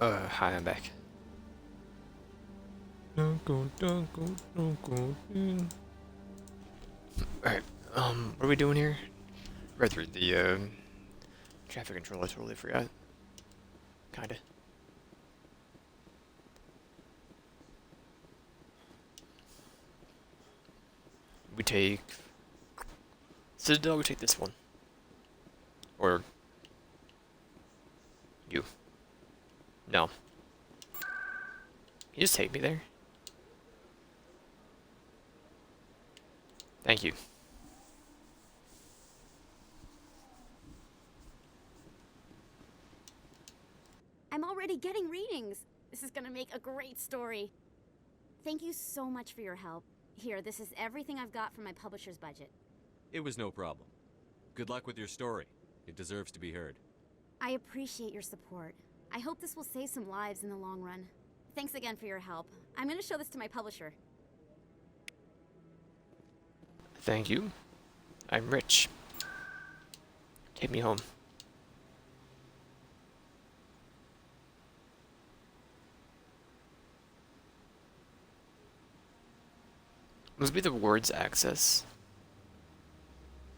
Hi, I'm back. Alright, what are we doing here? Read through the, traffic control, I totally forgot. Kinda. We take... Citadel, we take this one. Or... you. No. You just take me there. Thank you. I'm already getting readings. This is gonna make a great story. Thank you so much for your help. Here, this is everything I've got from my publisher's budget. It was no problem. Good luck with your story. It deserves to be heard. I appreciate your support. I hope this will save some lives in the long run. Thanks again for your help. I'm gonna show this to my publisher. Thank you. I'm rich. Take me home. Must be the words access.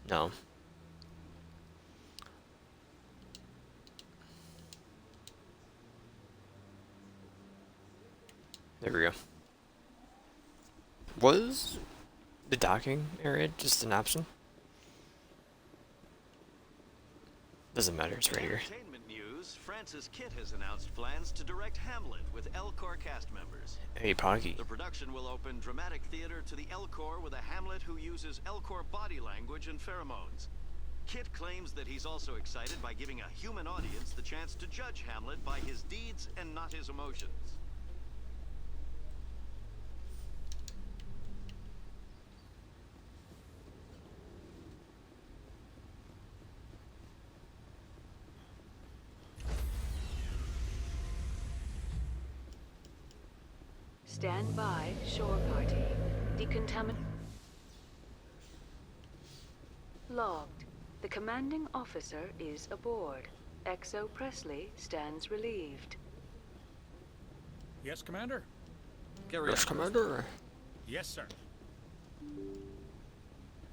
No. There we go. Was the docking area just an option? Doesn't matter, it's right here. Entertainment news, Francis Kitt has announced plans to direct Hamlet with Elcor cast members. Hey, Poggy. The production will open dramatic theater to the Elcor with a Hamlet who uses Elcor body language and pheromones. Kitt claims that he's also excited by giving a human audience the chance to judge Hamlet by his deeds and not his emotions. Stand by, shore party. Logged. The commanding officer is aboard. XO Presley stands relieved. Yes, Commander? Carry Yes, on. Commander. Yes, sir.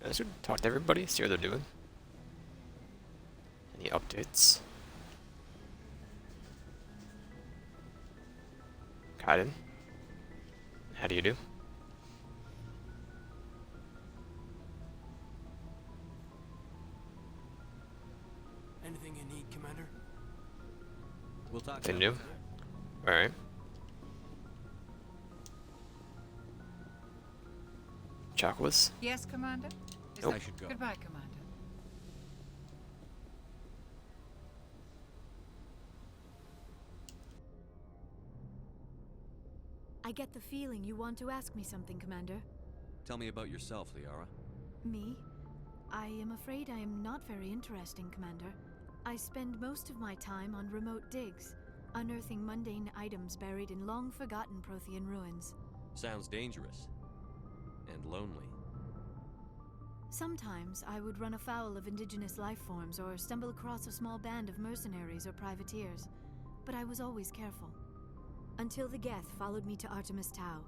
I should talk to everybody, see what they're doing. Any updates? Kaiden? How do you do? Anything you need, Commander? We'll talk Nothing now. new? Alright. Chocolates? Yes, Commander? Nope. I should go. Goodbye, Commander. I get the feeling you want to ask me something, Commander. Tell me about yourself, Liara. Me? I am afraid I am not very interesting, Commander. I spend most of my time on remote digs, unearthing mundane items buried in long-forgotten Prothean ruins. Sounds dangerous. And lonely. Sometimes I would run afoul of indigenous life forms or stumble across a small band of mercenaries or privateers, but I was always careful. Until the Geth followed me to Artemis Tau,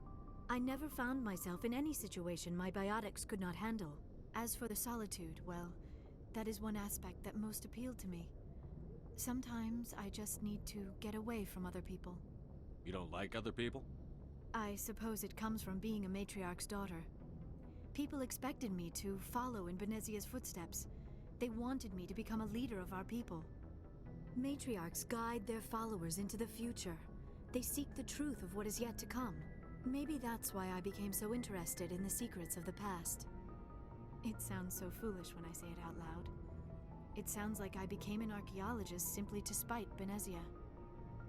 I never found myself in any situation my biotics could not handle. As for the solitude, well, that is one aspect that most appealed to me. Sometimes I just need to get away from other people. You don't like other people? I suppose it comes from being a matriarch's daughter. People expected me to follow in Benezia's footsteps. They wanted me to become a leader of our people. Matriarchs guide their followers into the future. They seek the truth of what is yet to come. Maybe that's why I became so interested in the secrets of the past. It sounds so foolish when I say it out loud. It sounds like I became an archaeologist simply to spite Benezia.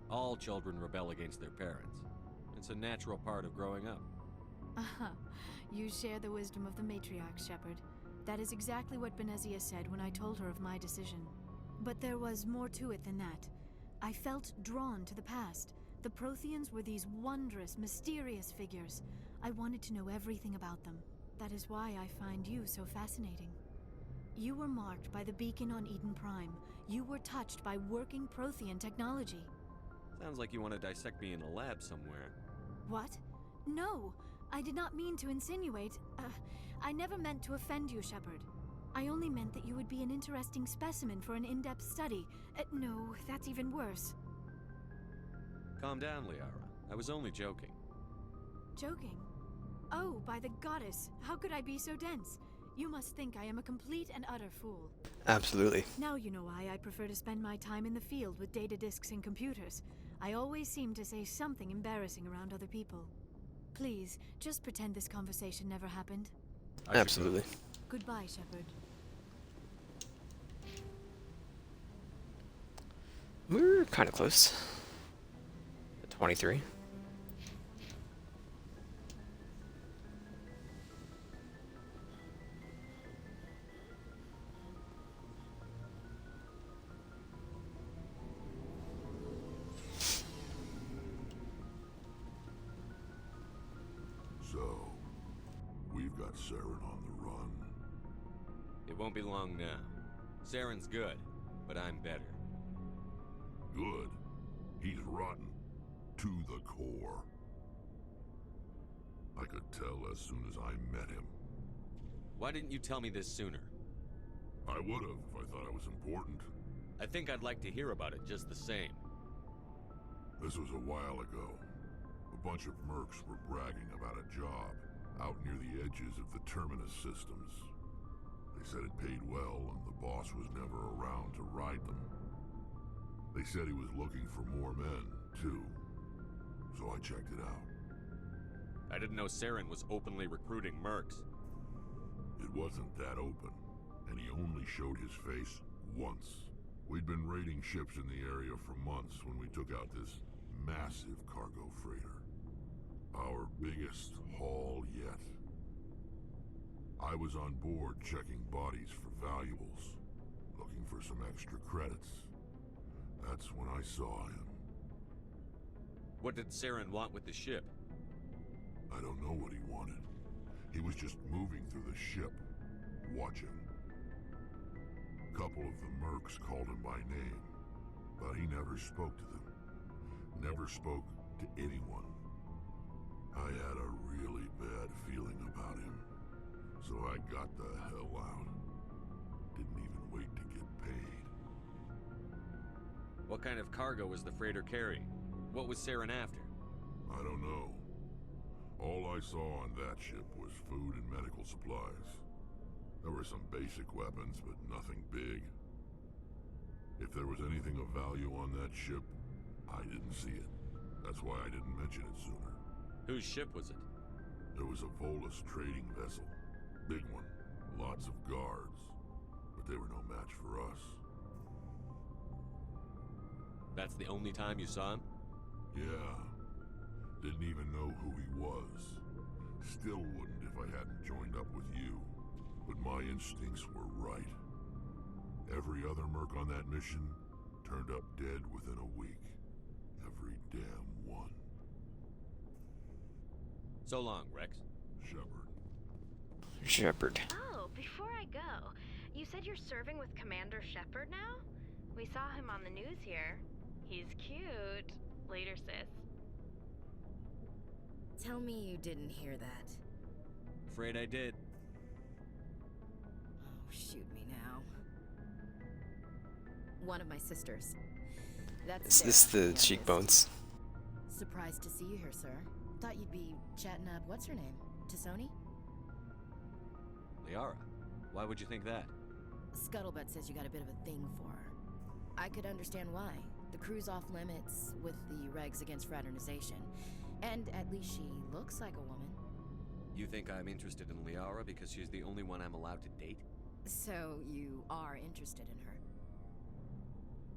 All children rebel against their parents. It's a natural part of growing up. Aha, you share the wisdom of the matriarch, Shepard. That is exactly what Benezia said when I told her of my decision. But there was more to it than that. I felt drawn to the past. The Protheans were these wondrous, mysterious figures. I wanted to know everything about them. That is why I find you so fascinating. You were marked by the beacon on Eden Prime. You were touched by working Prothean technology. Sounds like you want to dissect me in a lab somewhere. What? No, I did not mean to insinuate. I never meant to offend you, Shepard. I only meant that you would be an interesting specimen for an in-depth study. No, that's even worse. Calm down, Liara. I was only joking. Joking? Oh, by the goddess, how could I be so dense? You must think I am a complete and utter fool. Absolutely. Now you know why I prefer to spend my time in the field with data disks and computers. I always seem to say something embarrassing around other people. Please, just pretend this conversation never happened. Absolutely. Goodbye, Shepard. We're kind of close. 23. So, we've got Saren on the run. It won't be long now. Saren's good, but I'm better. Good. He's rotten. To the core. I could tell as soon as I met him. Why didn't you tell me this sooner? I would've if I thought it was important. I think I'd like to hear about it just the same. This was a while ago. A bunch of mercs were bragging about a job out near the edges of the Terminus systems. They said it paid well and the boss was never around to ride them. They said he was looking for more men, too. So I checked it out. I didn't know Saren was openly recruiting mercs. It wasn't that open, and he only showed his face once. We'd been raiding ships in the area for months when we took out this massive cargo freighter. Our biggest haul yet. I was on board checking bodies for valuables, looking for some extra credits. That's when I saw him. What did Saren want with the ship? I don't know what he wanted. He was just moving through the ship, watching. A couple of the mercs called him by name, but he never spoke to them. Never spoke to anyone. I had a really bad feeling about him, so I got the hell out. Didn't even wait to get paid. What kind of cargo was the freighter carrying? What was Saren after? I don't know. All I saw on that ship was food and medical supplies. There were some basic weapons, but nothing big. If there was anything of value on that ship, I didn't see it. That's why I didn't mention it sooner. Whose ship was it? It was a Volus trading vessel. Big one. Lots of guards. But they were no match for us. That's the only time you saw him? Yeah. Didn't even know who he was. Still wouldn't if I hadn't joined up with you. But my instincts were right. Every other merc on that mission turned up dead within a week. Every damn one. So long, Rex. Shepard. Shepard. Oh, before I go, you said you're serving with Commander Shepard now? We saw him on the news here. He's cute. Later, sis. Tell me you didn't hear that. Afraid I did. Oh, shoot me now. One of my sisters. That's Is this Sarah, the youngest. cheekbones? Surprised to see you here, sir. Thought you'd be chatting up, what's her name? Tassoni? Liara, why would you think that? Scuttlebutt says you got a bit of a thing for her. I could understand why. The crew's off limits with the regs against fraternization. And at least she looks like a woman. You think I'm interested in Liara because she's the only one I'm allowed to date? So you are interested in her.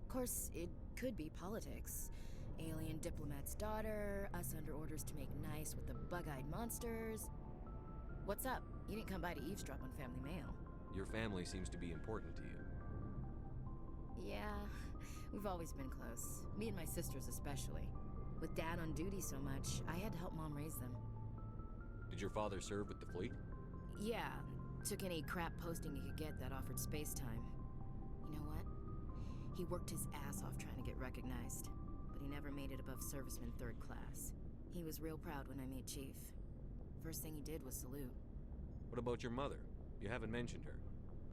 Of course, it could be politics. Alien diplomat's daughter, us under orders to make nice with the bug-eyed monsters. What's up? You didn't come by to eavesdrop on family mail. Your family seems to be important to you. Yeah, we've always been close. Me and my sisters especially. With Dad on duty so much, I had to help Mom raise them. Did your father serve with the fleet? Yeah, took any crap posting he could get that offered space time. You know what? He worked his ass off trying to get recognized. But but he never made it above serviceman 3rd class. He was real proud when I made chief. First thing he did was salute. What about your mother? You haven't mentioned her.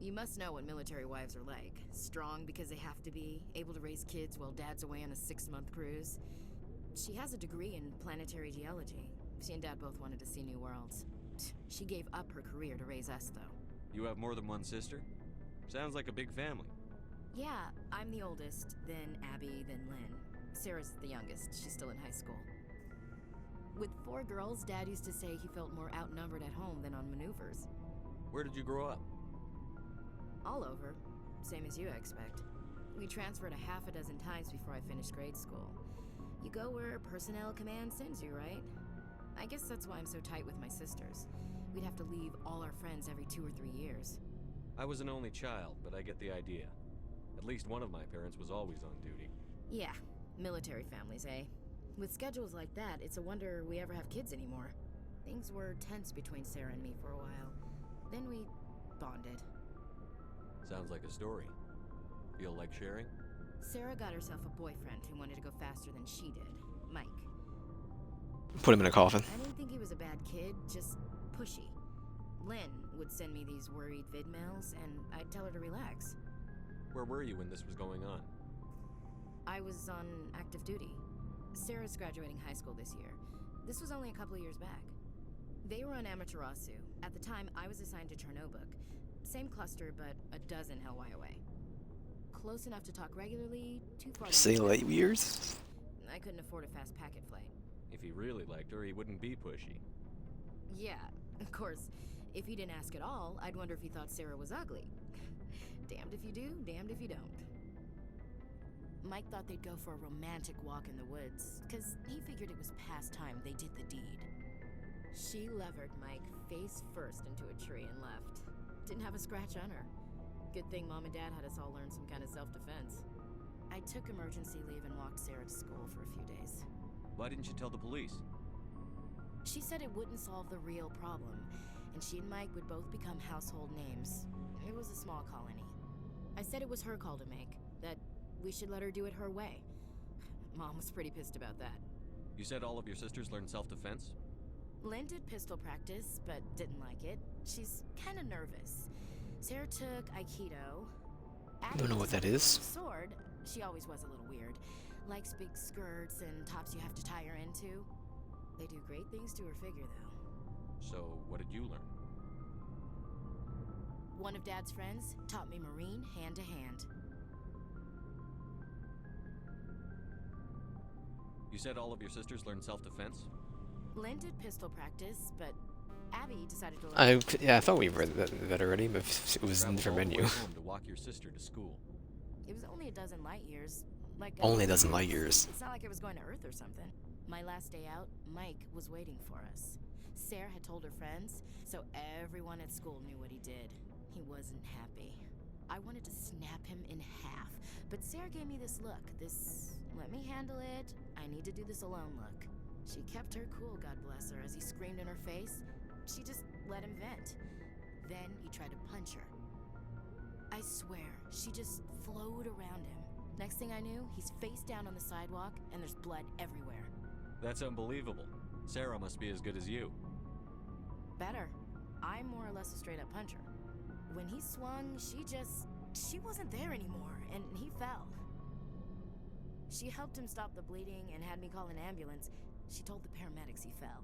You must know what military wives are like. Strong because they have to be, able to raise kids while dad's away on a 6-month cruise. She has a degree in planetary geology. She and dad both wanted to see new worlds. She gave up her career to raise us, though. You have more than one sister? Sounds like a big family. Yeah, I'm the oldest, then Abby, then Lynn. Sarah's the youngest. She's still in high school. With 4 girls, Dad used to say he felt more outnumbered at home than on maneuvers. Where did you grow up? All over. Same as you, I expect. We transferred a half a dozen times before I finished grade school. You go where personnel command sends you, right? I guess that's why I'm so tight with my sisters. We'd have to leave all our friends every 2 or 3 years. I was an only child, but I get the idea. At least one of my parents was always on duty. Yeah, military families, eh? With schedules like that, it's a wonder we ever have kids anymore. Things were tense between Sarah and me for a while. Then we bonded. Sounds like a story. Feel like sharing? Sarah got herself a boyfriend who wanted to go faster than she did, Mike. Put him in a coffin. I didn't think he was a bad kid, just pushy. Lynn would send me these worried vid mails, and I'd tell her to relax. Where were you when this was going on? I was on active duty. Sarah's graduating high school this year. This was only a couple of years back. They were on Amaterasu. At the time, I was assigned to Chernobog. Same cluster, but a dozen LY away. Close enough to talk regularly, too far to Say be light years? I couldn't afford a fast packet flight. If he really liked her, he wouldn't be pushy. Yeah, of course. If he didn't ask at all, I'd wonder if he thought Sarah was ugly. Damned if you do, damned if you don't. Mike thought they'd go for a romantic walk in the woods, because he figured it was past time they did the deed. She levered Mike face first into a tree and left. Didn't have a scratch on her. Good thing Mom and Dad had us all learn some kind of self-defense. I took emergency leave and walked Sarah to school for a few days. Why didn't you tell the police? She said it wouldn't solve the real problem, and she and Mike would both become household names. It was a small colony. I said it was her call to make, that we should let her do it her way. Mom was pretty pissed about that. You said all of your sisters learned self-defense? Lynn did pistol practice, but didn't like it. She's kind of nervous. Sarah took Aikido. Don't know what that is. Sword. She always was a little weird. Likes big skirts and tops you have to tie her into. They do great things to her figure, though. So, what did you learn? One of Dad's friends taught me Marine hand to hand. You said all of your sisters learned self-defense? Lynn did pistol practice, but Abby decided to learn. I thought we read that already, but it was in a different Traveled all the menu. way home to walk your sister to school. It was only a dozen light years. Like Only a dozen light years. It's not like I was going to Earth or something. My last day out, Mike was waiting for us. Sarah had told her friends, so everyone at school knew what he did. He wasn't happy. I wanted to snap him in half, but Sarah gave me this look, this let me handle it, I need to do this alone look. She kept her cool, God bless her, as he screamed in her face. She just let him vent. Then he tried to punch her. I swear, she just flowed around him. Next thing I knew, he's face down on the sidewalk, and there's blood everywhere. That's unbelievable. Sarah must be as good as you. Better. I'm more or less a straight-up puncher. When he swung, she wasn't there anymore, and he fell. She helped him stop the bleeding and had me call an ambulance. She told the paramedics he fell.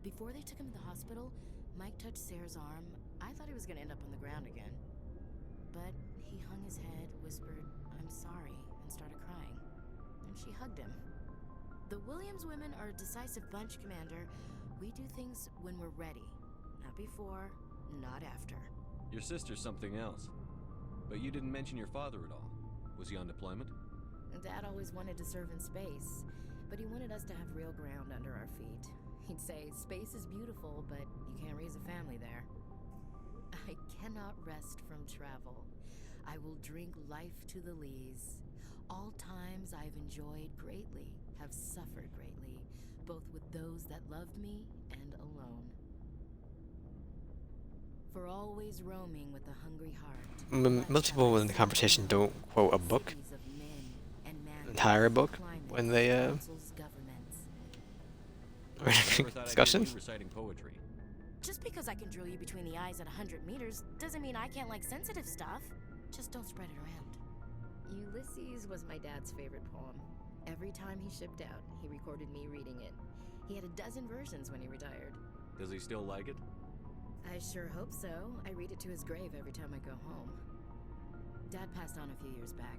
Before they took him to the hospital, Mike touched Sarah's arm. I thought he was gonna end up on the ground again. But he hung his head, whispered, "I'm sorry," and started crying. And she hugged him. The Williams women are a decisive bunch, Commander. We do things when we're ready. Not before, not after. Your sister's something else. But you didn't mention your father at all. Was he on deployment? Dad always wanted to serve in space, but he wanted us to have real ground under our feet. He'd say, space is beautiful, but you can't raise a family there. I cannot rest from travel. I will drink life to the lees. All times I've enjoyed greatly, have suffered greatly, both with those that loved me and alone. For always roaming with a hungry heart. Most people in the conversation don't quote a book, entire book. when they councils, governments. Never thought discussion. I'd hear you reciting poetry. Just because I can drill you between the eyes at 100 meters doesn't mean I can't like sensitive stuff. Just don't spread it around. Ulysses was my dad's favorite poem. Every time he shipped out, he recorded me reading it. He had a dozen versions when he retired. Does he still like it? I sure hope so. I read it to his grave every time I go home. Dad passed on a few years back.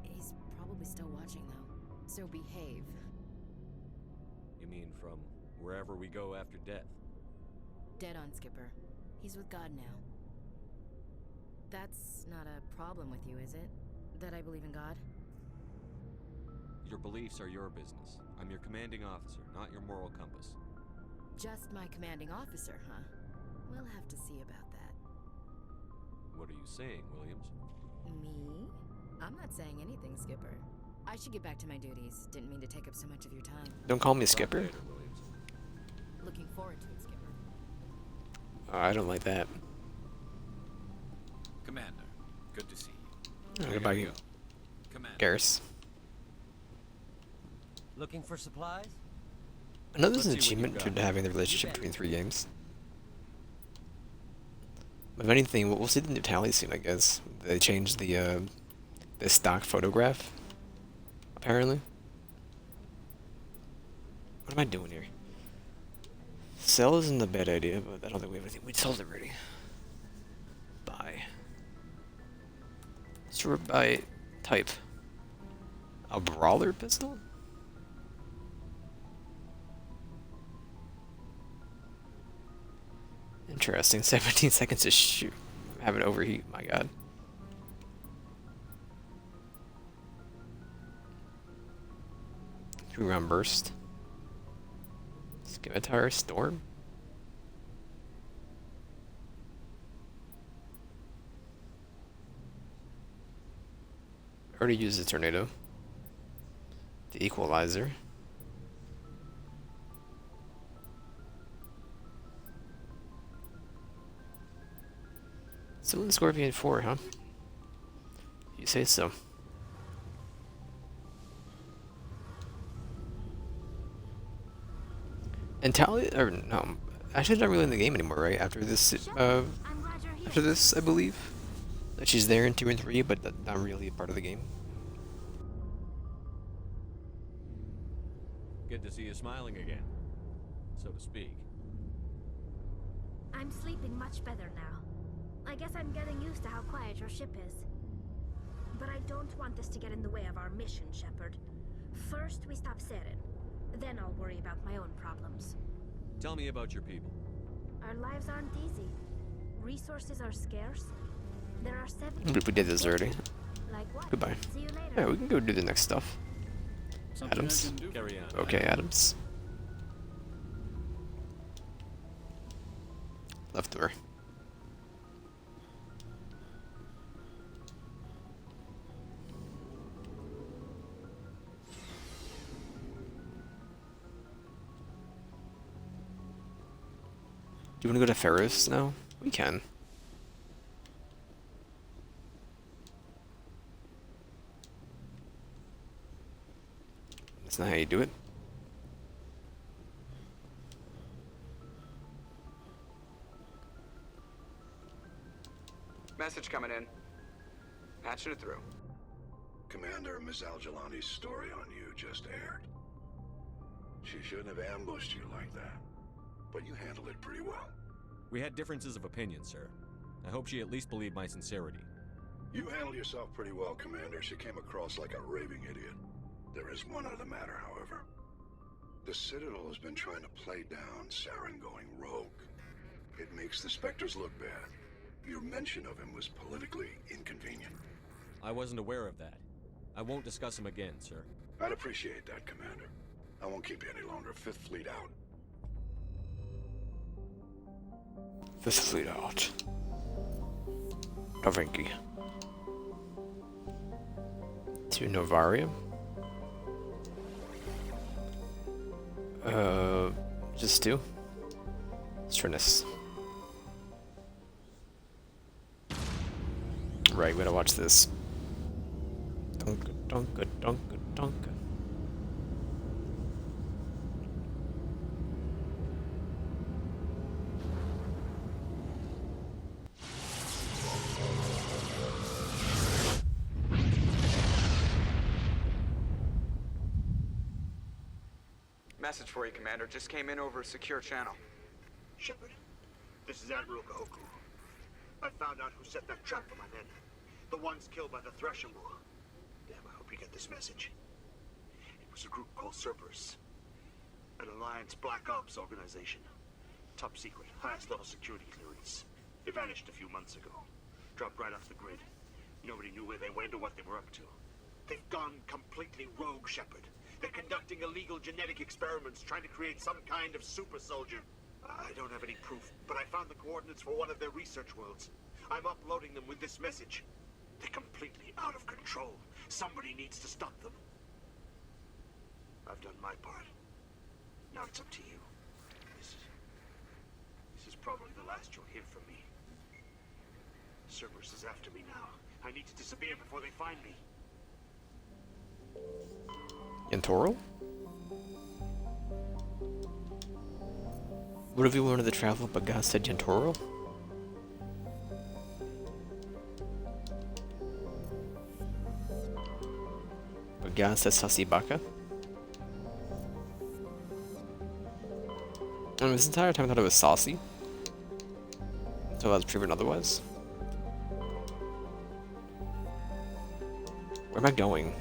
He's probably still watching, though. So behave. You mean from wherever we go after death? Dead on, Skipper. He's with God now. That's not a problem with you, is it? That I believe in God? Your beliefs are your business. I'm your commanding officer, not your moral compass. Just my commanding officer, huh? We'll have to see about that. What are you saying, Williams? Me? I'm not saying anything, Skipper. I should get back to my duties. Didn't mean to take up so much of your time. Don't call me Talk Skipper. later, Williams. Looking forward to it, Skipper. Oh, I don't like that. Commander, good to see you. Oh, goodbye, you. Commander. Garrus. Looking for supplies? I know there's an Let's see what you've achievement got. to having the relationship between 3 games. If anything, we'll see the new tally soon, I guess. They changed the stock photograph, apparently. What am I doing here? Sell isn't a bad idea, but I don't think we have anything. We sold it already. Buy. Sort by type. A brawler pistol? Interesting. 17 seconds to shoot. Have it overheat. My god. Two-round burst. Scimitar storm. Already used the tornado. The equalizer. Still in Scorpion 4, huh? You say so. And Tally, or no, actually not really in the game anymore, right? After this, I'm glad you're here. after this, I believe. That she's there in 2 and 3, but not really a part of the game. Good to see you smiling again, so to speak. I'm sleeping much better now. I guess I'm getting used to how quiet your ship is. But I don't want this to get in the way of our mission, Shepard. First, we stop Saren. Then I'll worry about my own problems. Tell me about your people. Our lives aren't easy. Resources are scarce. There are 7... We did this already. Like what? Goodbye. See you later. Yeah, we can go do the next stuff. Something Adams. I can do. Carry on. Okay, Adams. Left door. Do you want to go to Ferris now? We can. That's not how you do it. Message coming in. Patching it through. Commander, Miss Al-Jalani's story on you just aired. She shouldn't have ambushed you like that, but you handled it pretty well. We had differences of opinion, sir. I hope she at least believed my sincerity. You handled yourself pretty well, Commander. She came across like a raving idiot. There is one other matter, however. The Citadel has been trying to play down Saren going rogue. It makes the Spectres look bad. Your mention of him was politically inconvenient. I wasn't aware of that. I won't discuss him again, sir. I'd appreciate that, Commander. I won't keep you any longer. Fifth Fleet out. Fifth Fleet out. Davinci. To Novaria. Just 2. Strinus. Right, we gotta watch this. Dunka, dunka, dunka, dunka. Message for you, Commander. Just came in over a secure channel. Shepard, this is Admiral Kahoku. I found out who set that trap for my men. The ones killed by the Thresher War. Damn, I hope you get this message. It was a group called Cerberus. An Alliance Black Ops organization. Top secret, highest level security clearance. They vanished a few months ago. Dropped right off the grid. Nobody knew where they went or what they were up to. They've gone completely rogue, Shepard. They're conducting illegal genetic experiments, trying to create some kind of super soldier. I don't have any proof, but I found the coordinates for one of their research worlds. I'm uploading them with this message. They're completely out of control. Somebody needs to stop them. I've done my part. Now it's up to you. This is probably the last you'll hear from me. Cerberus is after me now. I need to disappear before they find me. Yantoro? What if we wanted to travel but God said Yantoro? But God said Sasibaka? I mean, this entire time I thought it was Saucy. Until I was proven otherwise. Where am I going?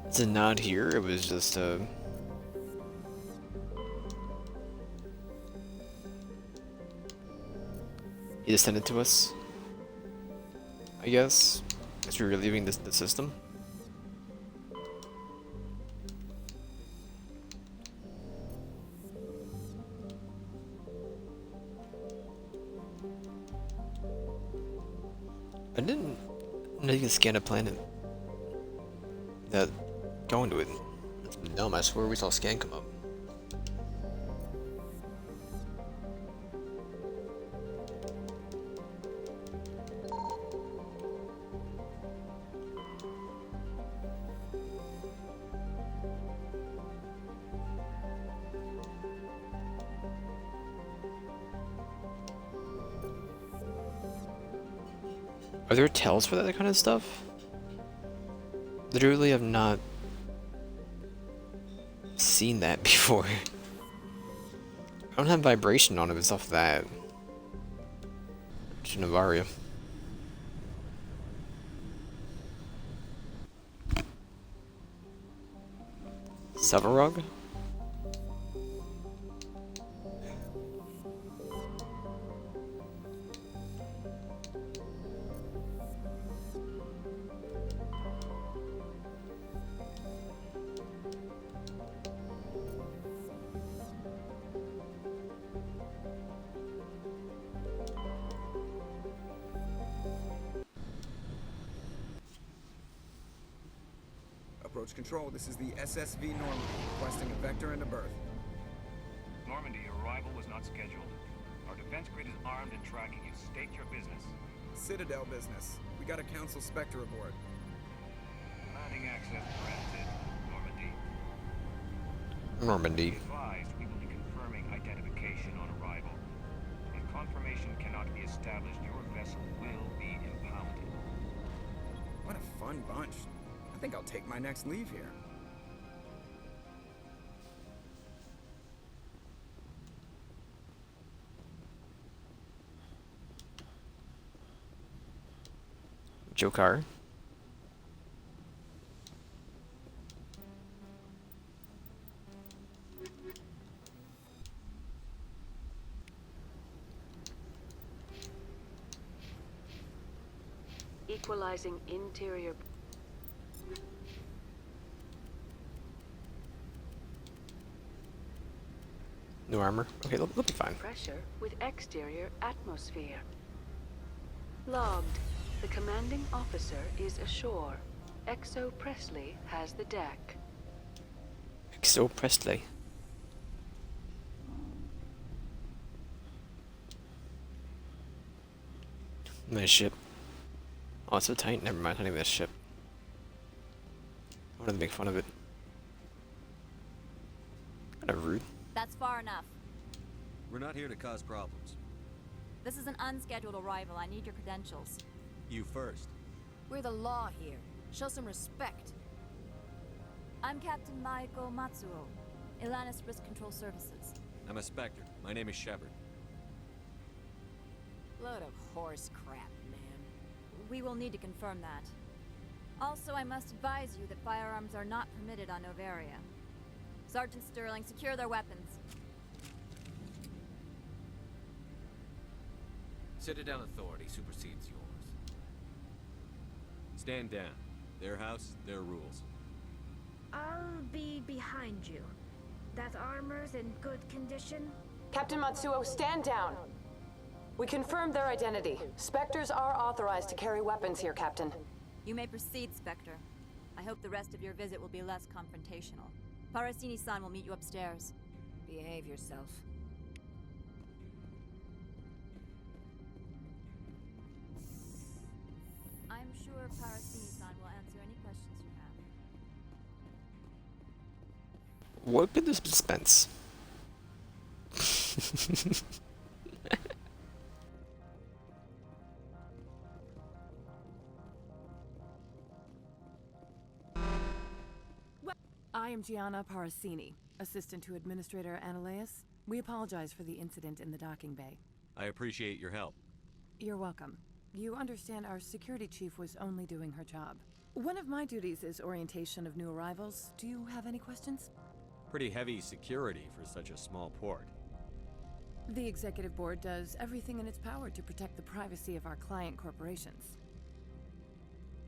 It's a nod here, it was just he just sent it to us, I guess, as we're leaving the system. I didn't know you can scan a planet that going to it. That's dumb, I swear we saw a scan come up. Are there tells for that kind of stuff? Literally have not seen that before. I don't have vibration on it, it's off that. Navaria. Sevarog? Approach control, this is the SSV Normandy, requesting a vector and a berth. Normandy, your arrival was not scheduled. Our defense grid is armed and tracking you. State your business. Citadel business. We got a Council Spectre aboard. Landing access granted, Normandy. Normandy. Be advised, we will be confirming identification on arrival. If confirmation cannot be established, your vessel will be impounded. What a fun bunch. I think I'll take my next leave here. Jokar. Equalizing interior. No armor. Okay, they'll be fine. Pressure with exterior atmosphere. Logged. The commanding officer is ashore. Exo Presley has the deck. Exo Presley. Nice ship. Oh, it's so tight. Never mind. Not even this ship. I wanted to make fun of it. Kind of rude. That's far enough. We're not here to cause problems. This is an unscheduled arrival. I need your credentials. You first. We're the law here. Show some respect. I'm Captain Maiko Matsuo, Ilanis Risk Control Services. I'm a Spectre. My name is Shepard. Load of horse crap, man. We will need to confirm that. Also, I must advise you that firearms are not permitted on Novaria. Sergeant Sterling, secure their weapons. Citadel authority supersedes yours. Stand down. Their house, their rules. I'll be behind you. That armor's in good condition? Captain Matsuo, stand down. We confirmed their identity. Spectres are authorized to carry weapons here, Captain. You may proceed, Spectre. I hope the rest of your visit will be less confrontational. Parasini-san will meet you upstairs. Behave yourself. I'm sure Parasini-san will answer any questions you have. What could this dispense? I am Gianna Parasini, assistant to Administrator Ananias. We apologize for the incident in the docking bay. I appreciate your help. You're welcome. You understand our security chief was only doing her job. One of my duties is orientation of new arrivals. Do you have any questions? Pretty heavy security for such a small port. The executive board does everything in its power to protect the privacy of our client corporations.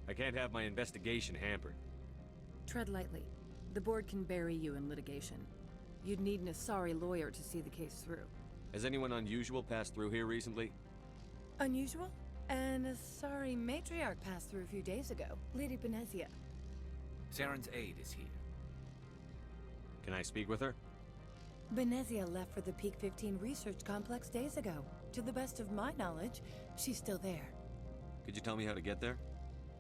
I can't have my investigation hampered. Tread lightly. The board can bury you in litigation. You'd need an Asari lawyer to see the case through. Has anyone unusual passed through here recently? Unusual? An Asari matriarch passed through a few days ago. Lady Benezia. Saren's aide is here. Can I speak with her? Benezia left for the Peak 15 research complex days ago. To the best of my knowledge, she's still there. Could you tell me how to get there?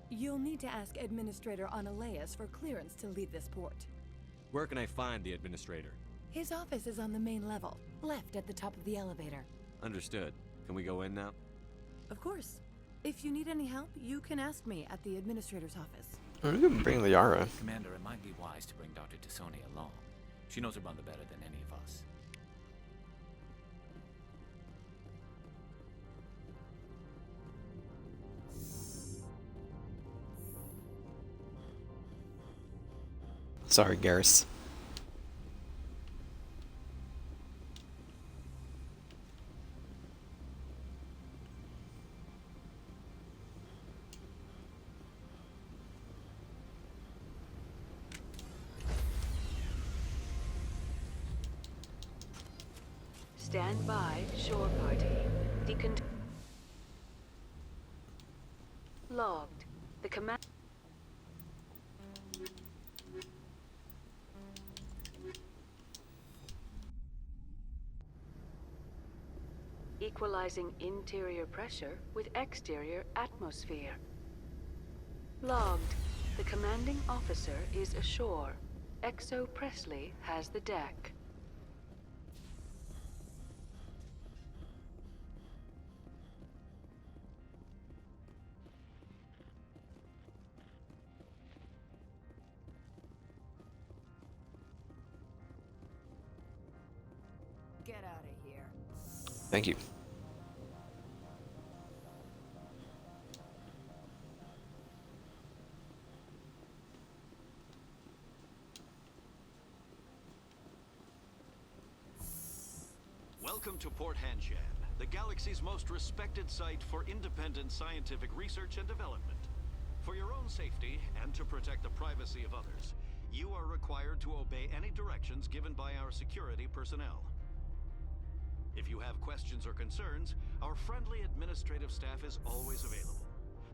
You'll need to ask Administrator Ananias for clearance to leave this port. Where can I find the administrator? His office is on the main level, left at the top of the elevator. Understood. Can we go in now? Of course. If you need any help, you can ask me at the administrator's office. I'm gonna bring Liara. Commander, it might be wise to bring Dr. Tassoni along. She knows her mother better than any of us. Sorry, Garrus. Stand by, shore party. Logged. The command. Equalizing interior pressure with exterior atmosphere. Logged. The commanding officer is ashore. Exo Presley has the deck. Get out of here. Thank you. Welcome to Port Hanshan, the galaxy's most respected site for independent scientific research and development. For your own safety and to protect the privacy of others, you are required to obey any directions given by our security personnel. If you have questions or concerns, our friendly administrative staff is always available.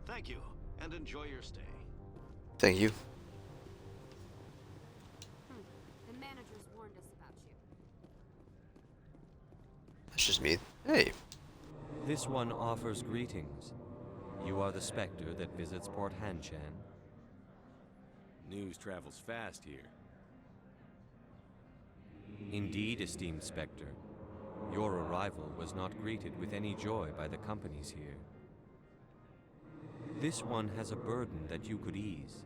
Thank you, and enjoy your stay. Thank you. The managers warned us about you. That's just me. Hey. This one offers greetings. You are the Spectre that visits Port Hanshan. News travels fast here. Indeed, esteemed Spectre. Your arrival was not greeted with any joy by the companies here. This one has a burden that you could ease.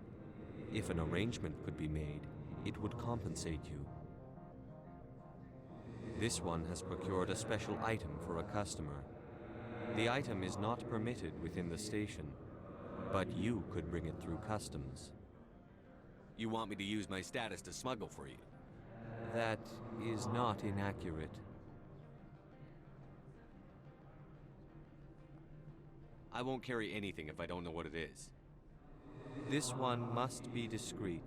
If an arrangement could be made, it would compensate you. This one has procured a special item for a customer. The item is not permitted within the station, but you could bring it through customs. You want me to use my status to smuggle for you? That is not inaccurate. I won't carry anything if I don't know what it is. This one must be discreet.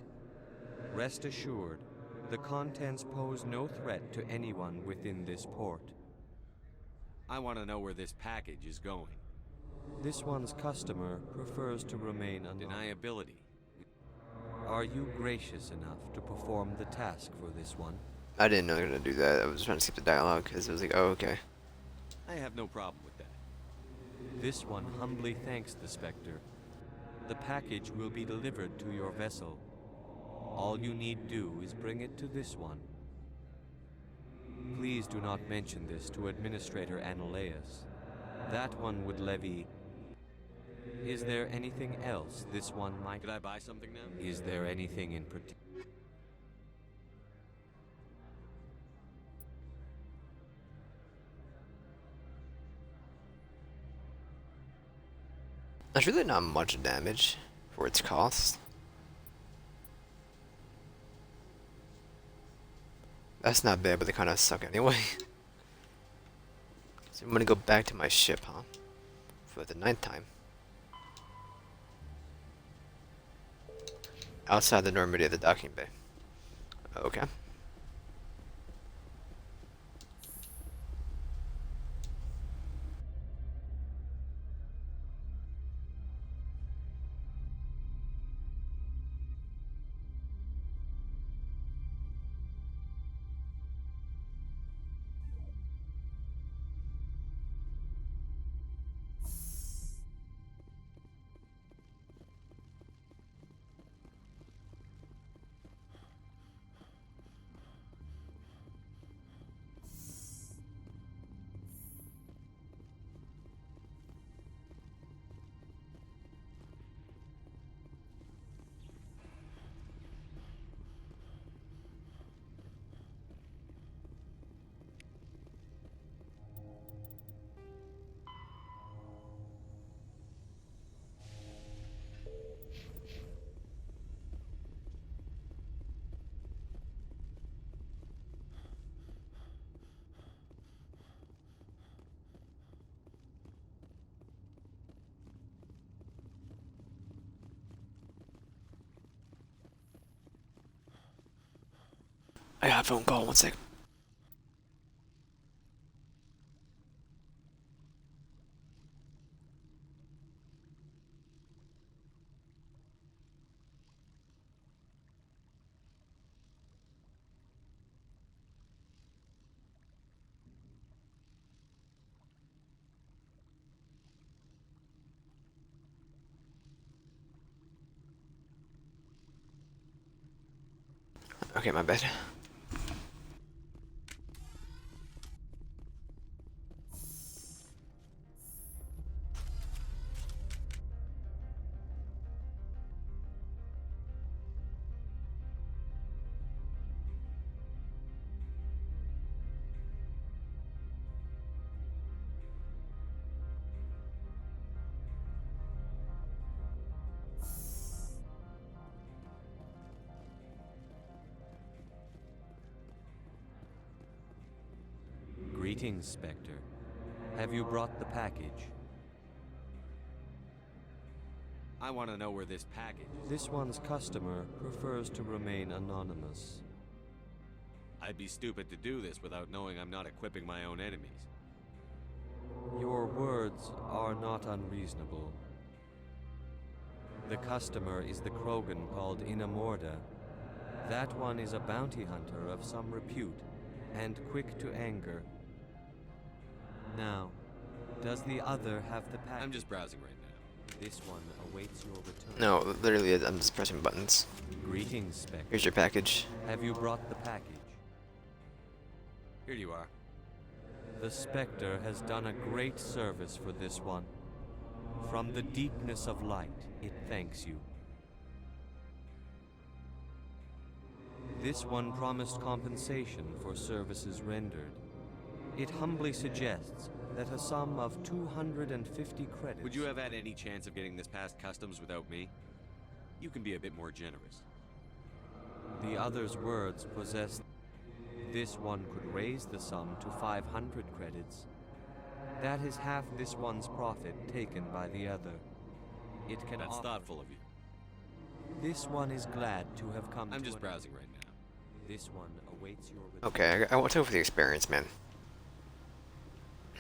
Rest assured, the contents pose no threat to anyone within this port. I want to know where this package is going. This one's customer prefers to remain anonymous. Deniability. Are you gracious enough to perform the task for this one? I didn't know they were gonna do that. I was trying to skip the dialogue because it was like, oh, okay. I have no problem with that. This one humbly thanks the Spectre. The package will be delivered to your vessel. All you need do is bring it to this one. Please do not mention this to Administrator Analaeus. That one would levy... Is there anything else this one might... Could I buy something now? Is there anything in particular? That's really not much damage for its cost. That's not bad, but they kind of suck anyway. So I'm gonna go back to my ship, huh? For the ninth time. Outside the Normandy of the docking bay. Okay. I got a phone call, 1 second. Okay, my bad. Greetings, Spectre. Have you brought the package? I want to know where this package is. This one's customer prefers to remain anonymous. I'd be stupid to do this without knowing I'm not equipping my own enemies. Your words are not unreasonable. The customer is the Krogan called Inamorda. That one is a bounty hunter of some repute, and quick to anger. Now, does the other have the package? I'm just browsing right now. This one awaits your return. No, literally, I'm just pressing buttons. Greetings, Spectre. Here's your package. Have you brought the package? Here you are. The Spectre has done a great service for this one. From the deepness of light, it thanks you. This one promised compensation for services rendered. It humbly suggests that a sum of 250 credits... Would you have had any chance of getting this past customs without me? You can be a bit more generous. The other's words possessed. This one could raise the sum to 500 credits. That is half this one's profit taken by the other. It can That's offer... thoughtful of you. This one is glad to have come I'm to just an browsing end. right now. This one awaits your... Okay, I want to go for the experience, man.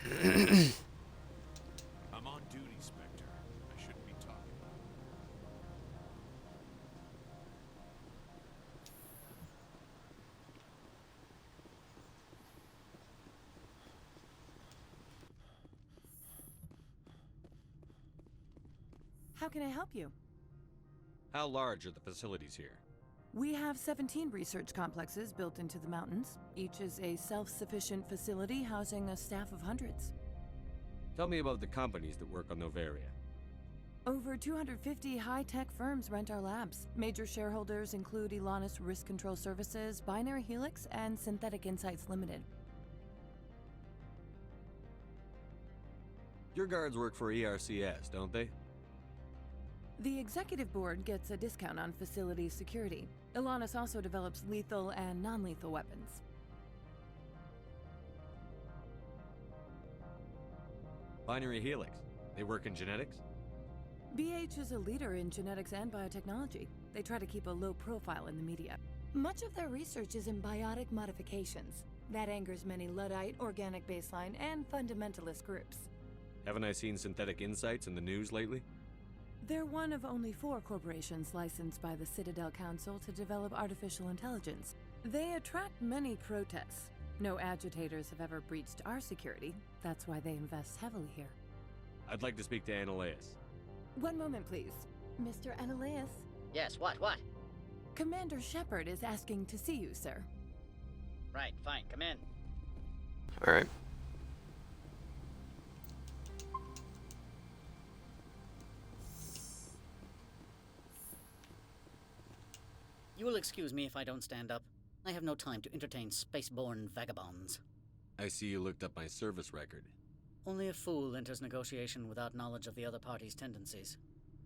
I'm on duty, Spectre. I shouldn't be talking. How can I help you? How large are the facilities here? We have 17 research complexes built into the mountains. Each is a self-sufficient facility housing a staff of hundreds. Tell me about the companies that work on Novaria. Over 250 high-tech firms rent our labs. Major shareholders include Elanus Risk Control Services, Binary Helix, and Synthetic Insights Limited. Your guards work for ERCS, don't they? The executive board gets a discount on facility security. Elanus also develops lethal and non-lethal weapons. Binary Helix. They work in genetics? BH is a leader in genetics and biotechnology. They try to keep a low profile in the media. Much of their research is in biotic modifications. That angers many Luddite, organic baseline, and fundamentalist groups. Haven't I seen Synthetic Insights in the news lately? They're one of only 4 corporations licensed by the Citadel Council to develop artificial intelligence. They attract many protests. No agitators have ever breached our security. That's why they invest heavily here. I'd like to speak to Annaleus. One moment, please. Mr. Annaleus? Yes, what? Commander Shepard is asking to see you, sir. Right, fine, come in. Alright. You will excuse me if I don't stand up. I have no time to entertain spaceborne vagabonds. I see you looked up my service record. Only a fool enters negotiation without knowledge of the other party's tendencies.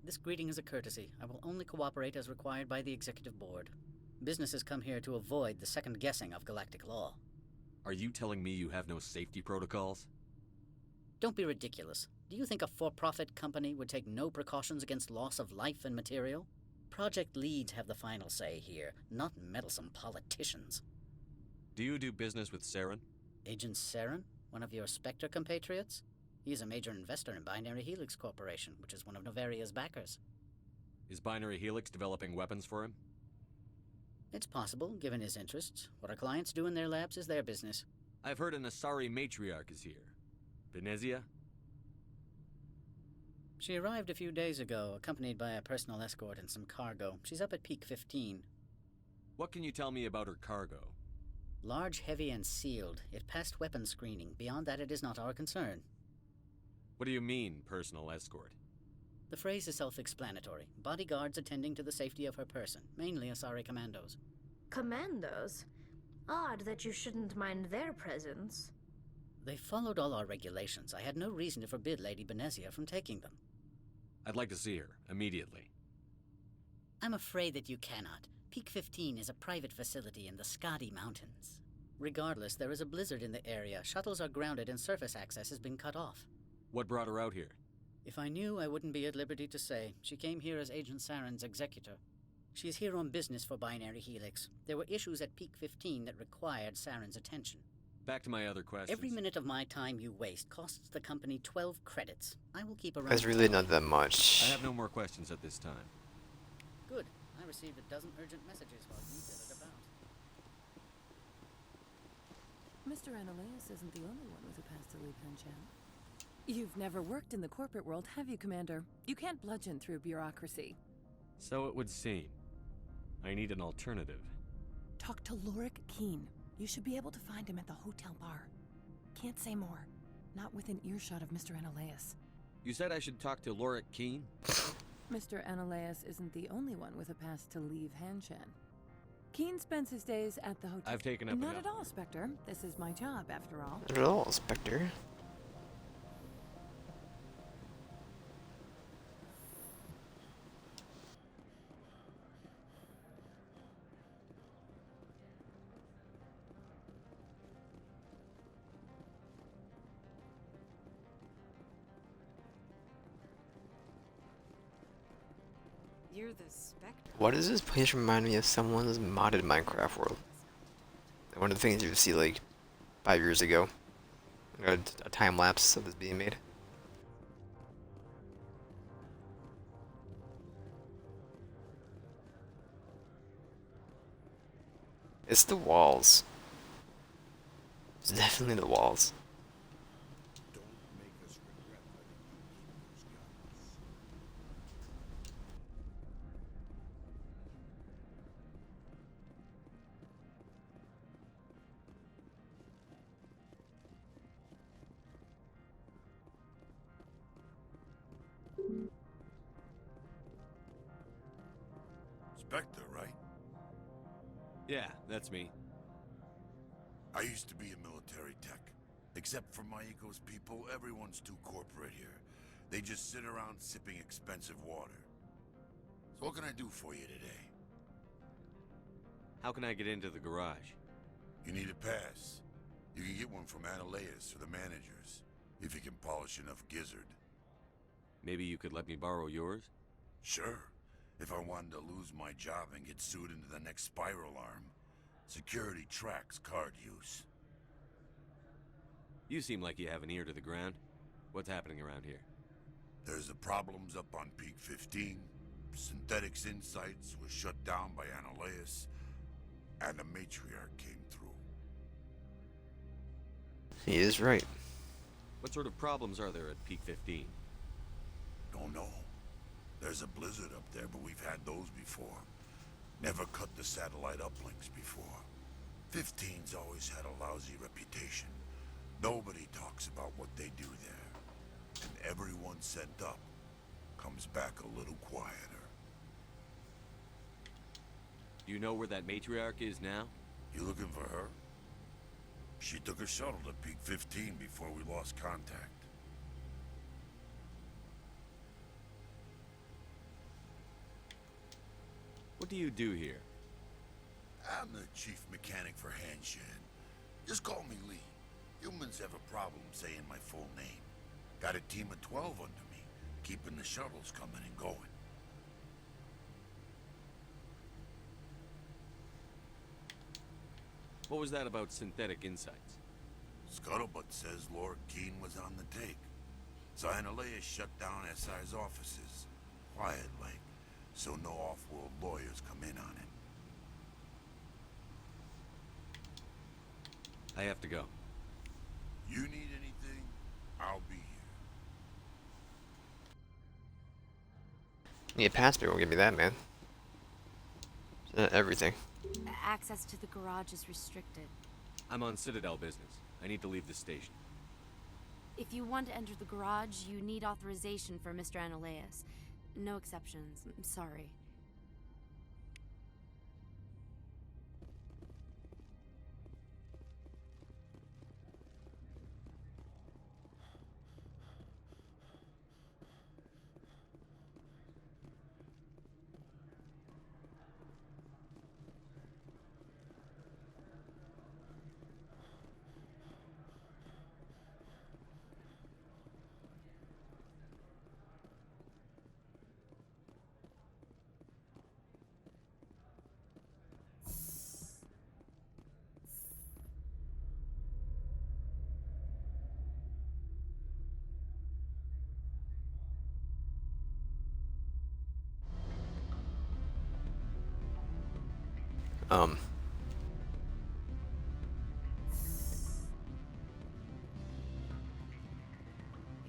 This greeting is a courtesy. I will only cooperate as required by the executive board. Businesses come here to avoid the second guessing of galactic law. Are you telling me you have no safety protocols? Don't be ridiculous. Do you think a for-profit company would take no precautions against loss of life and material? Project leads have the final say here, not meddlesome politicians. Do you do business with Saren? Agent Saren? One of your Spectre compatriots? He is a major investor in Binary Helix Corporation, which is one of Novaria's backers. Is Binary Helix developing weapons for him? It's possible, given his interests. What our clients do in their labs is their business. I've heard an Asari matriarch is here. Venezia? She arrived a few days ago, accompanied by a personal escort and some cargo. She's up at Peak 15. What can you tell me about her cargo? Large, heavy, and sealed. It passed weapons screening. Beyond that, it is not our concern. What do you mean, personal escort? The phrase is self-explanatory. Bodyguards attending to the safety of her person, mainly Asari commandos. Commandos? Odd that you shouldn't mind their presence. They followed all our regulations. I had no reason to forbid Lady Benezia from taking them. I'd like to see her, immediately. I'm afraid that you cannot. Peak 15 is a private facility in the Skadi Mountains. Regardless, there is a blizzard in the area. Shuttles are grounded and surface access has been cut off. What brought her out here? If I knew, I wouldn't be at liberty to say. She came here as Agent Saren's executor. She is here on business for Binary Helix. There were issues at Peak 15 that required Saren's attention. Back to my other questions. Every minute of my time you waste costs the company 12 credits. I will keep around. That's really not that much. I have no more questions at this time. Good. I received a dozen urgent messages while you did it about. Mr. Annaleus isn't the only one with a past to leave Henchan. You've never worked in the corporate world, have you, Commander? You can't bludgeon through bureaucracy. So it would seem. I need an alternative. Talk to Lorik Keen. You should be able to find him at the hotel bar. Can't say more. Not within earshot of Mr. Annaleus. You said I should talk to Lorik Keene? Mr. Ananias isn't the only one with a pass to leave Hanshan. Keene spends his days at the hotel. I've taken up Not enough. at all, Spectre. This is my job, after all. Not at all, Spectre. You're the Spectre. Why does this place remind me of someone's modded Minecraft world? One of the things you would see like 5 years ago. A time lapse of this being made. It's the walls. It's definitely the walls. Spectre, right? Yeah, that's me. I used to be a military tech. Except for my eco's people, everyone's too corporate here. They just sit around sipping expensive water. So what can I do for you today? How can I get into the garage? You need a pass. You can get one from Ananias or the managers, if you can polish enough gizzard. Maybe you could let me borrow yours? Sure. If I wanted to lose my job and get sued into the next spiral arm. Security tracks card use. You seem like you have an ear to the ground. What's happening around here? There's the problems up on Peak 15. Synthetics Insights was shut down by Ananias. And the matriarch came through. He is right. What sort of problems are there at Peak 15? Don't know. There's a blizzard up there, but we've had those before. Never cut the satellite uplinks before. 15's always had a lousy reputation. Nobody talks about what they do there. And everyone sent up comes back a little quieter. Do you know where that matriarch is now? You looking for her? She took a shuttle to Peak 15 before we lost contact. What do you do here? I'm the chief mechanic for Hanshan. Just call me Lee. Humans have a problem saying my full name. Got a team of 12 under me, keeping the shuttles coming and going. What was that about Synthetic Insights? Scuttlebutt says Lorik Keene was on the take. So Ananias shut down SI's offices. Quiet like, so no off-world lawyers come in on it. I have to go. You need anything, I'll be here. Need a passport, won't give me that, man. Everything. Access to the garage is restricted. I'm on Citadel business. I need to leave the station. If you want to enter the garage, you need authorization for Mr. Ananias. No exceptions. I'm sorry.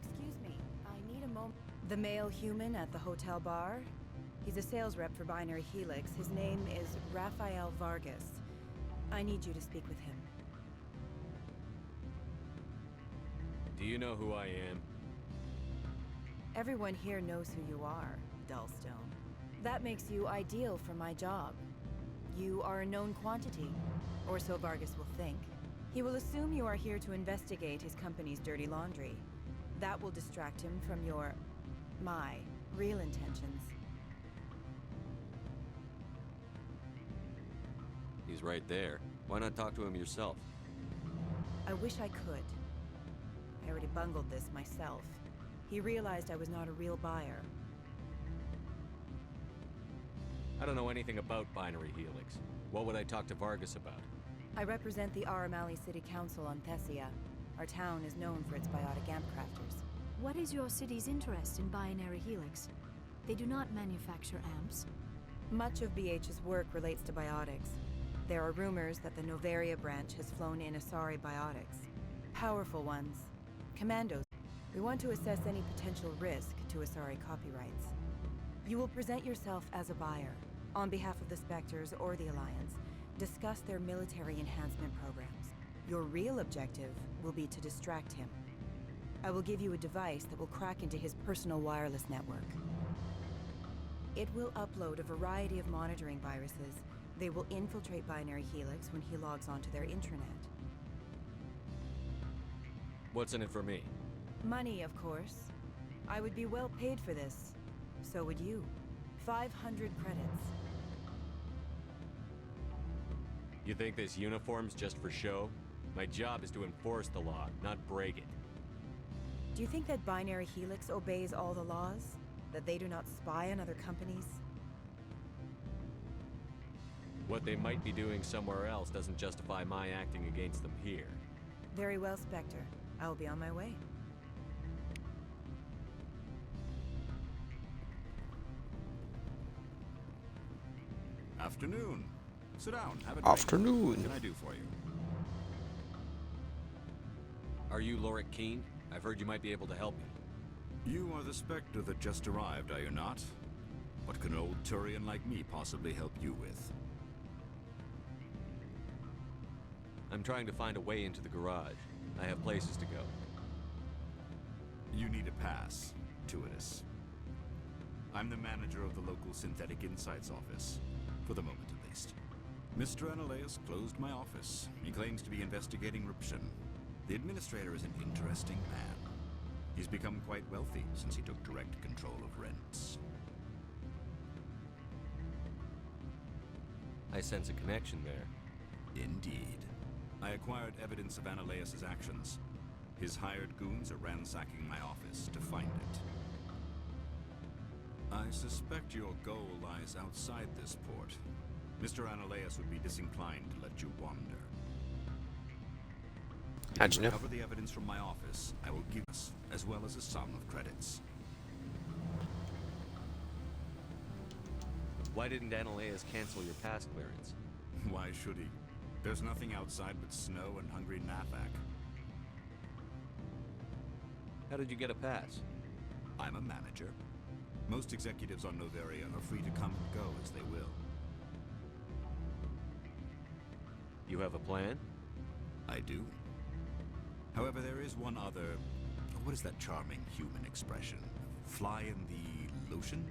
Excuse me, I need a moment. The male human at the hotel bar? He's a sales rep for Binary Helix. His name is Rafael Vargas. I need you to speak with him. Do you know who I am? Everyone here knows who you are, Dullstone. That makes you ideal for my job. You are a known quantity, or so Vargas will think. He will assume you are here to investigate his company's dirty laundry. That will distract him from my real intentions. He's right there. Why not talk to him yourself? I wish I could. I already bungled this myself. He realized I was not a real buyer. I don't know anything about Binary Helix. What would I talk to Vargas about? I represent the Aramali City Council on Thessia. Our town is known for its biotic amp crafters. What is your city's interest in Binary Helix? They do not manufacture amps. Much of BH's work relates to biotics. There are rumors that the Novaria branch has flown in Asari biotics. Powerful ones. Commandos. We want to assess any potential risk to Asari copyrights. You will present yourself as a buyer, on behalf of the Spectres or the Alliance. Discuss their military enhancement programs. Your real objective will be to distract him. I will give you a device that will crack into his personal wireless network. It will upload a variety of monitoring viruses. They will infiltrate Binary Helix when he logs onto their intranet. What's in it for me? Money, of course. I would be well paid for this. So would you. 500 credits. You think this uniform's just for show? My job is to enforce the law, not break it. Do you think that Binary Helix obeys all the laws? That they do not spy on other companies? What they might be doing somewhere else doesn't justify my acting against them here. Very well, Spectre. I will be on my way. Afternoon. Sit down, have a drink. Afternoon. What can I do for you? Are you Lorik Keene? I've heard you might be able to help me. You are the Spectre that just arrived, are you not? What can an old Turian like me possibly help you with? I'm trying to find a way into the garage. I have places to go. You need a pass, Tuidus. I'm the manager of the local Synthetic Insights office. For the moment, at least. Mr. Analeus closed my office. He claims to be investigating Ruption. The administrator is an interesting man. He's become quite wealthy since he took direct control of rents. I sense a connection there. Indeed. I acquired evidence of Analeus' actions. His hired goons are ransacking my office to find it. I suspect your goal lies outside this port. Mr. Analeus would be disinclined to let you wander. How'd you know? Cover the evidence from my office. I will give us, as well as a sum of credits. Why didn't Analeus cancel your pass clearance? Why should he? There's nothing outside but snow and hungry Nathak. How did you get a pass? I'm a manager. Most executives on Novaria are free to come and go as they will. You have a plan? I do. However, there is one other... What is that charming human expression? Fly in the lotion?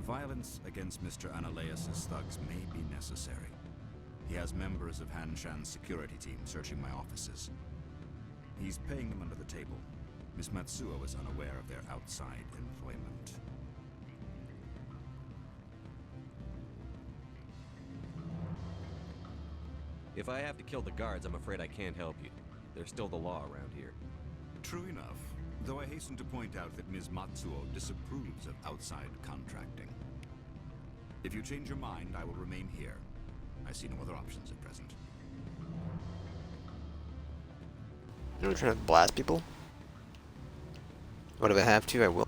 Violence against Mr. Analeus' thugs may be necessary. He has members of Han Shan's security team searching my offices. He's paying them under the table. Miss Matsuo is unaware of their outside employment. If I have to kill the guards, I'm afraid I can't help you. There's still the law around here. True enough, though I hasten to point out that Ms. Matsuo disapproves of outside contracting. If you change your mind, I will remain here. I see no other options at present. You're trying to blast people? What if I have to? I will.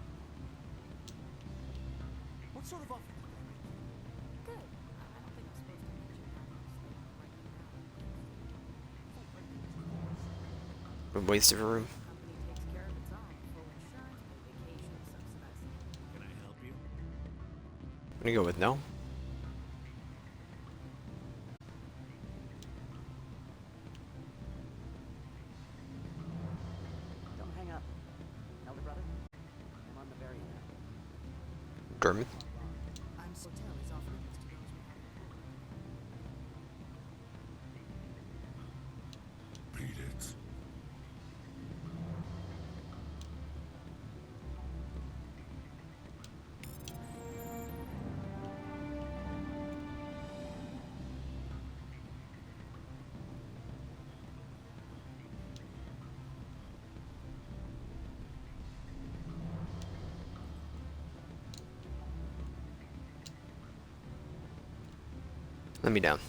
What sort of offer? Good. I don't think I'm supposed to mention that. A waste of a room. Company takes care of its own. Full insurance, vacation subsidized. Can I help you? I'm gonna go with no. Don't hang up. Elder brother? I'm on the very end. German. I'm hotel is off limits to those without Beat it. Let me down.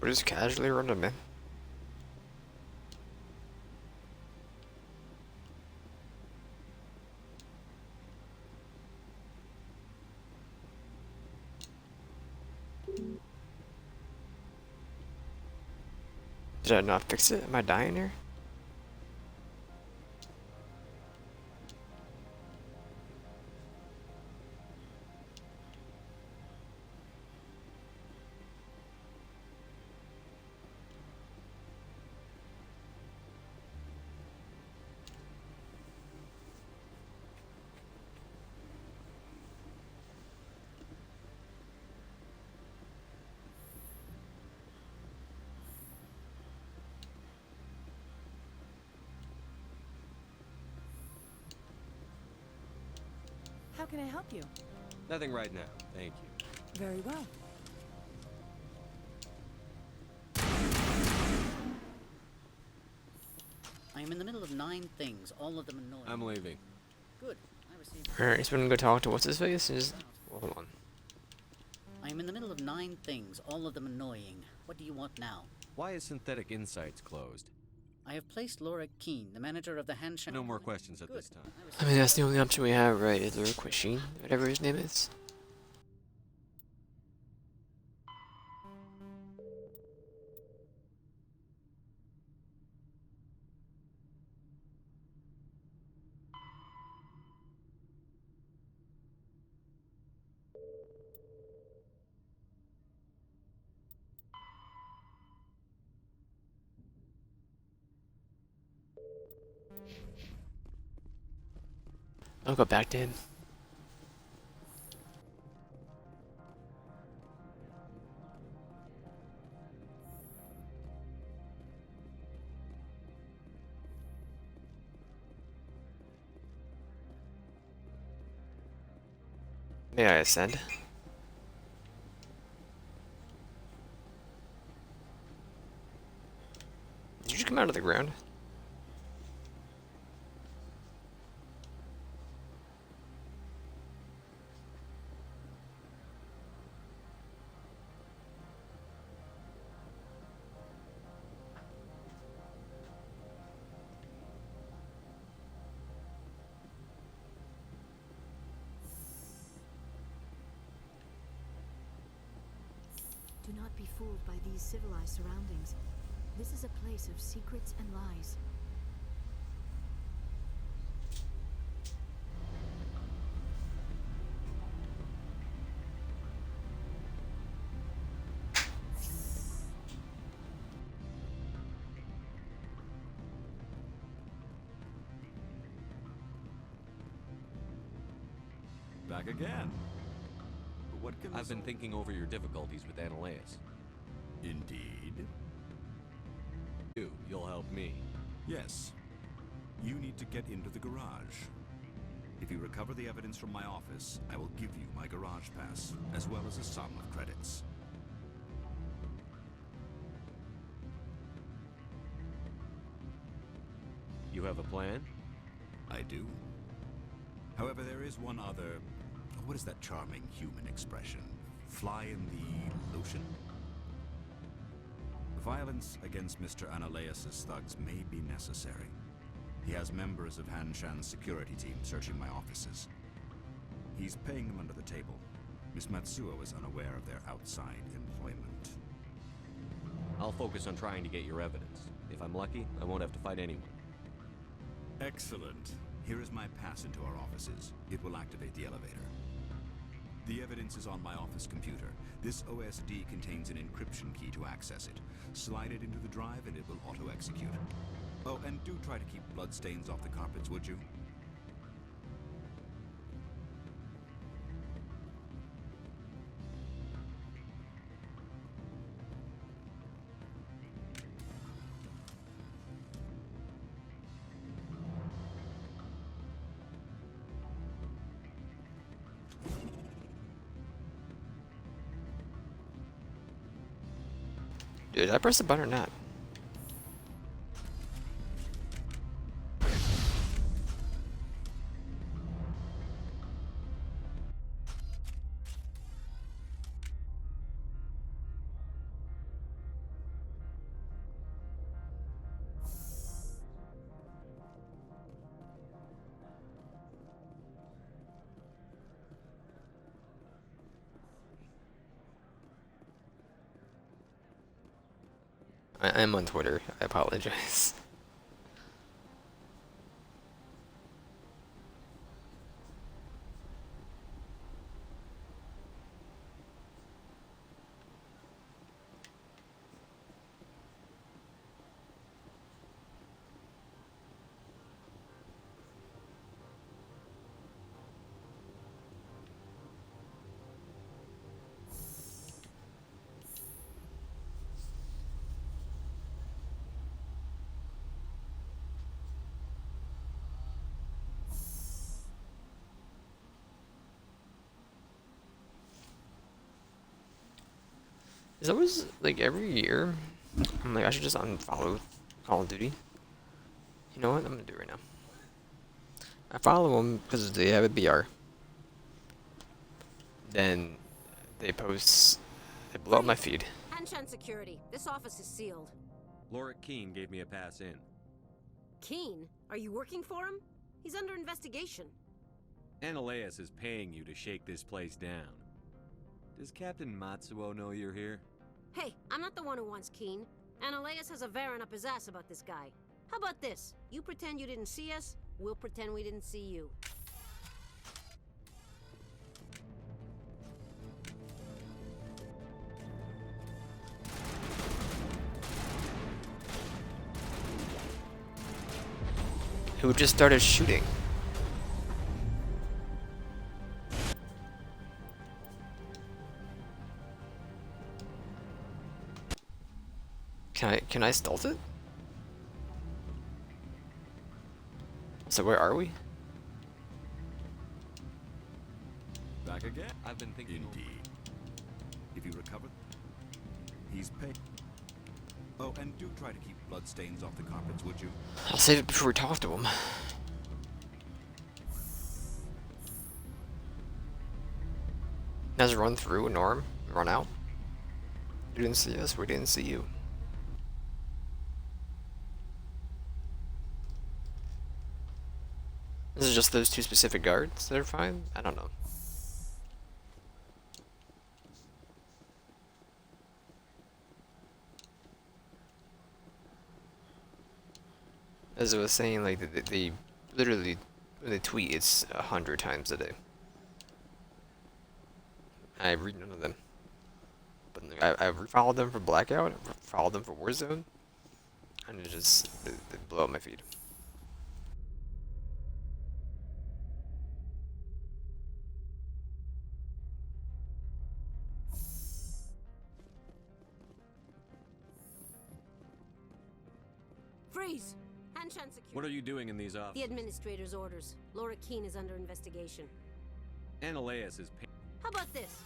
We're just casually running, man. Did I not fix it? Am I dying here? How can I help you? Nothing right now, thank you. Very well. I am in the middle of 9 things, all of them annoying. I'm leaving. Good. I received... Alright, so we're gonna go talk to what's his face and just... Well, hold on. I am in the middle of 9 things, all of them annoying. What do you want now? Why is Synthetic Insights closed? I have placed Laura Keene, the manager of the handshake. No more questions at this time. I mean, that's the only option we have, right? Is Lord Quishine, whatever his name is. I'll go back to him. May I ascend? Did you just come out of the ground? Do not be fooled by these civilized surroundings. This is a place of secrets and lies. Back again. But what can I've been thinking over your difficulties with Analeus. Indeed. You'll help me. Yes. You need to get into the garage. If you recover the evidence from my office, I will give you my garage pass, as well as a sum of credits. You have a plan? I do. However, there is one other... What is that charming human expression? Fly in the lotion? Violence against Mr. Analaeus' thugs may be necessary. He has members of Han Shan's security team searching my offices. He's paying them under the table. Miss Matsuo is unaware of their outside employment. I'll focus on trying to get your evidence. If I'm lucky, I won't have to fight anyone. Excellent. Here is my pass into our offices. It will activate the elevator. The evidence is on my office computer. This OSD contains an encryption key to access it. Slide it into the drive and it will auto-execute. Oh, and do try to keep bloodstains off the carpets, would you? Did I press the button or not? I'm on Twitter. I apologize. There's always, like, every year, I'm like, I should just unfollow Call of Duty. You know what? I'm gonna do it right now. I follow them because they have a BR. Then they post, they blow up my feed. Hanshan Security, this office is sealed. Lorik Keene gave me a pass in. Keen, are you working for him? He's under investigation. Analaeus is paying you to shake this place down. Does Captain Matsuo know you're here? Hey, I'm not the one who wants Keen. Analaeus has a Varen up his ass about this guy. How about this? You pretend you didn't see us, we'll pretend we didn't see you. Who just started shooting? Can I stealth it? So where are we? Back again? I've been thinking. Indeed. If you recover, he's paid. Oh, and do try to keep bloodstains off the carpets, would you? I'll save it before we talk to him. Let's run through, Norm. Run out. You didn't see us, we didn't see you. This is just those two specific guards that are fine? I don't know. As I was saying, like, they literally, when they tweet, it's 100 times a day. I read none of them. But I followed them for Blackout, I followed them for Warzone, and it just, they blow up my feed. Freeze! Hanshan Security. What are you doing in these The offices? administrator's orders. Laura Keene is under investigation. Analaeus is paying. How about this?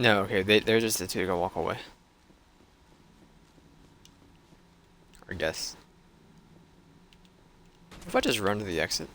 No, okay, they're just the two to go walk away. I guess. If I just run to the exit.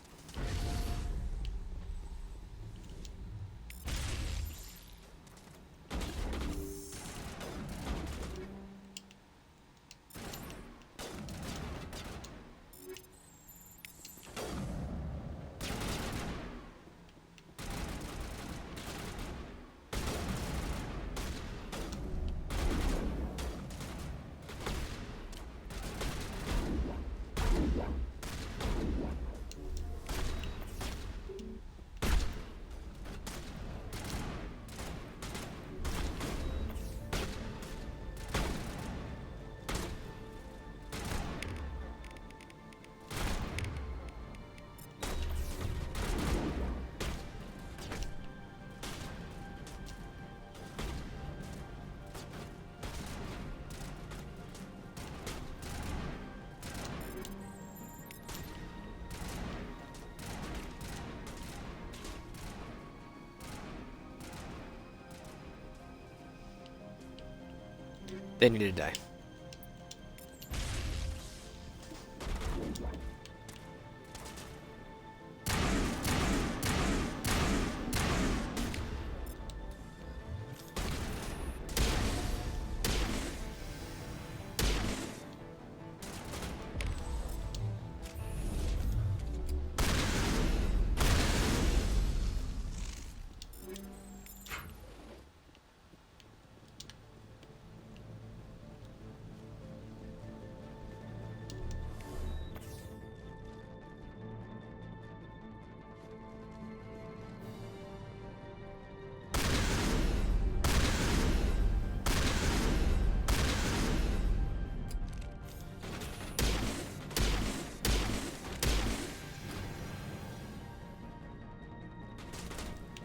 They need to die.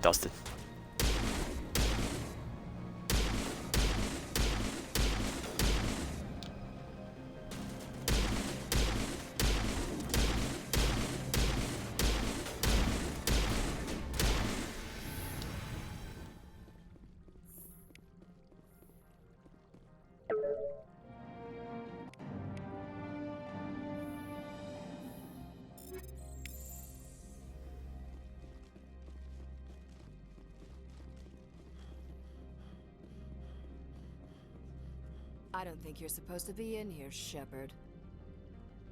Dusted. I don't think you're supposed to be in here, Shepard.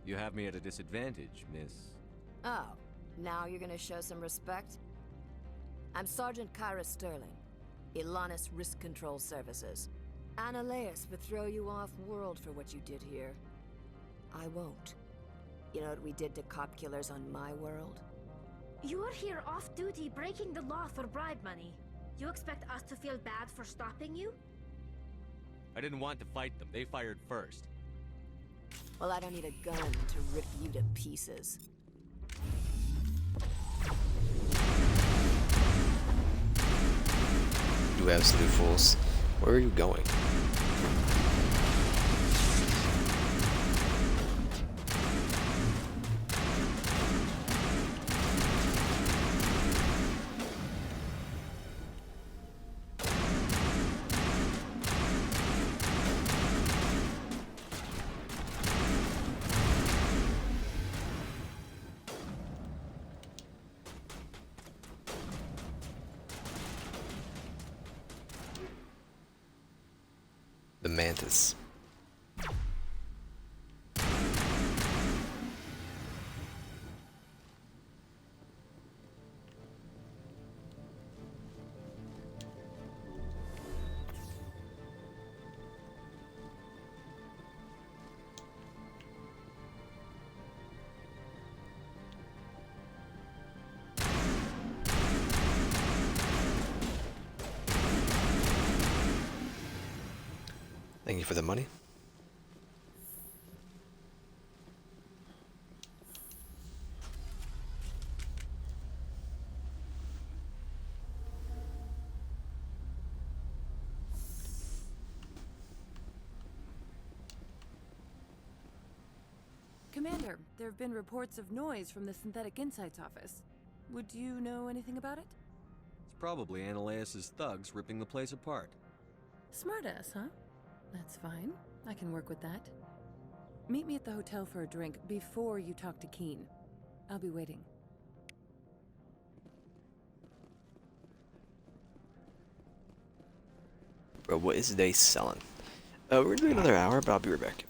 You have me at a disadvantage, miss. Oh, now you're gonna show some respect? I'm Sergeant Kyra Sterling, Ilanis Risk Control Services. Annaleus would throw you off-world for what you did here. I won't. You know what we did to cop killers on my world? You're here off-duty breaking the law for bribe money. You expect us to feel bad for stopping you? I didn't want to fight them. They fired first. Well, I don't need a gun to rip you to pieces. You absolute fools. Where are you going? The Mantis. Thank you for the money. Commander, there have been reports of noise from the Synthetic Insights office. Would you know anything about it? It's Probably Ananias' thugs ripping the place apart. Smartass, huh? That's fine. I can work with that. Meet me at the hotel for a drink before you talk to Keen. I'll be waiting. Bro, what is they selling? We're gonna do another hour, but I'll be right back.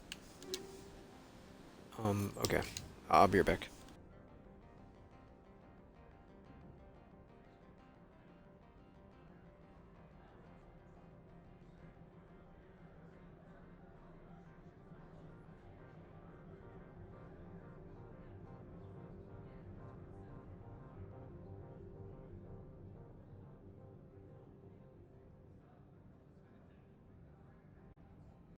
Okay. I'll be right back.